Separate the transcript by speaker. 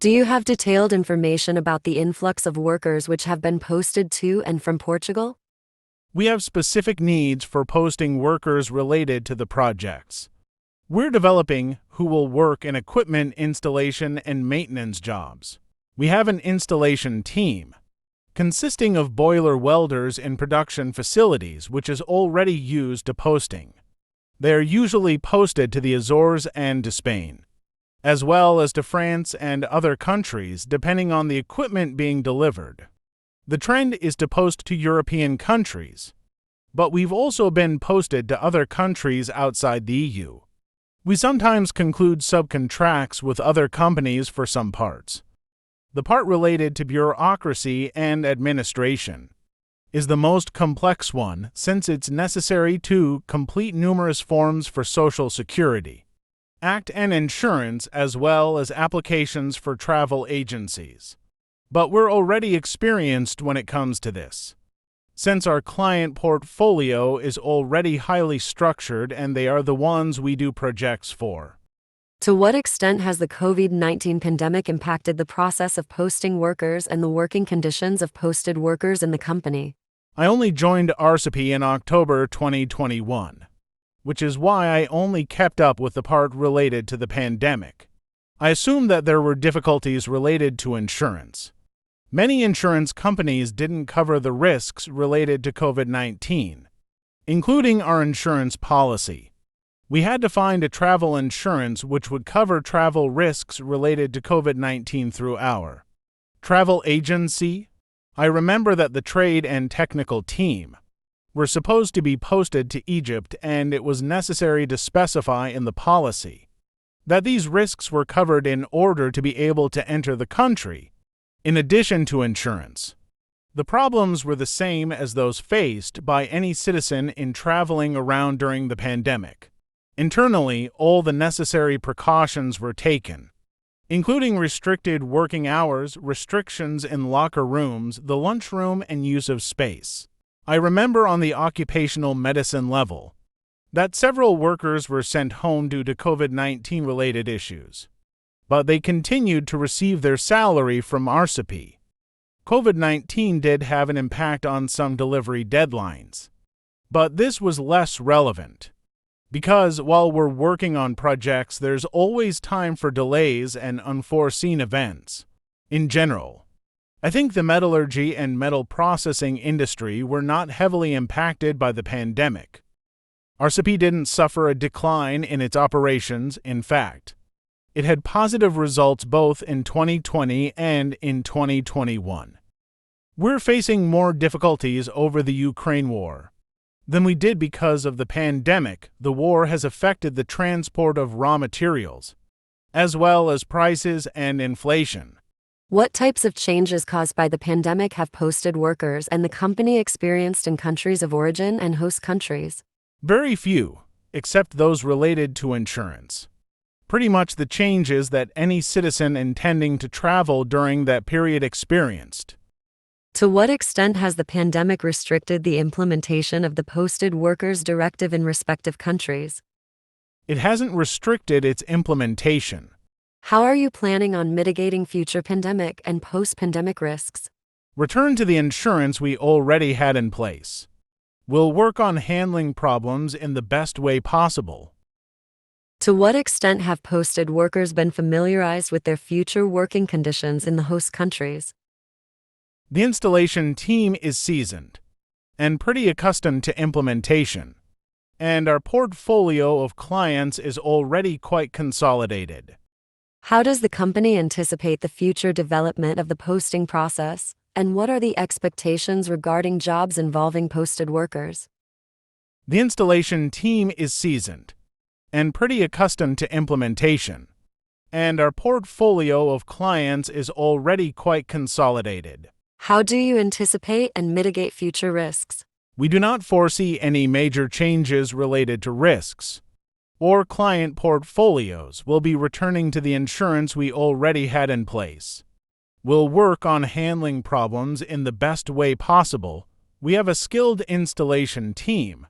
Speaker 1: Do you have detailed information about the influx of workers which have been posted to and from Portugal?
Speaker 2: We have specific needs for posting workers related to the projects. We're developing who will work in equipment installation and maintenance jobs. We have an installation team consisting of boiler welders in production facilities, which is already used to posting. They are usually posted to the Azores and to Spain, as well as to France and other countries, depending on the equipment being delivered. The trend is to post to European countries, but we've also been posted to other countries outside the EU. We sometimes conclude subcontracts with other companies for some parts. The part related to bureaucracy and administration is the most complex one, since it's necessary to complete numerous forms for Social Security, Act and insurance, as well as applications for travel agencies. But we're already experienced when it comes to this, since our client portfolio is already highly structured and they are the ones we do projects for.
Speaker 1: To what extent has the COVID-19 pandemic impacted the process of posting workers and the working conditions of posted workers in the company?
Speaker 2: I only joined Arsopi in October 2021, which is why I only kept up with the part related to the pandemic. I assumed that there were difficulties related to insurance. Many insurance companies didn't cover the risks related to COVID-19, including our insurance policy. We had to find a travel insurance which would cover travel risks related to COVID-19 through our travel agency. I remember that the trade and technical team were supposed to be posted to Egypt, and it was necessary to specify in the policy that these risks were covered in order to be able to enter the country, in addition to insurance. The problems were the same as those faced by any citizen in traveling around during the pandemic. Internally, all the necessary precautions were taken, including restricted working hours, restrictions in locker rooms, the lunchroom, and use of space. I remember on the occupational medicine level that several workers were sent home due to COVID-19 related issues, but they continued to receive their salary from Arsopi. COVID-19 did have an impact on some delivery deadlines, but this was less relevant, because while we're working on projects, there's always time for delays and unforeseen events. In general, I think the metallurgy and metal processing industry were not heavily impacted by the pandemic. Arsopi didn't suffer a decline in its operations. In fact, it had positive results both in 2020 and in 2021. We're facing more difficulties over the Ukraine war than we did because of the pandemic. The war has affected the transport of raw materials, as well as prices and inflation.
Speaker 1: What types of changes caused by the pandemic have posted workers and the company experienced in countries of origin and host countries?
Speaker 2: Very few, except those related to insurance. Pretty much the changes that any citizen intending to travel during that period experienced.
Speaker 1: To what extent has the pandemic restricted the implementation of the Posted Workers Directive in respective countries?
Speaker 2: It hasn't restricted its implementation.
Speaker 1: How are you planning on mitigating future pandemic and post-pandemic risks?
Speaker 2: Return to the insurance we already had in place. We'll work on handling problems in the best way possible.
Speaker 1: To what extent have posted workers been familiarized with their future working conditions in the host countries?
Speaker 2: The installation team is seasoned and pretty accustomed to implementation, and our portfolio of clients is already quite consolidated.
Speaker 1: How does the company anticipate the future development of the posting process, and what are the expectations regarding jobs involving posted workers?
Speaker 2: The installation team is seasoned and pretty accustomed to implementation, and our portfolio of clients is already quite consolidated.
Speaker 1: How do you anticipate and mitigate future risks?
Speaker 2: We do not foresee any major changes related to risks, or client portfolios will be returning to the insurance we already had in place. We'll work on handling problems in the best way possible. We have a skilled installation team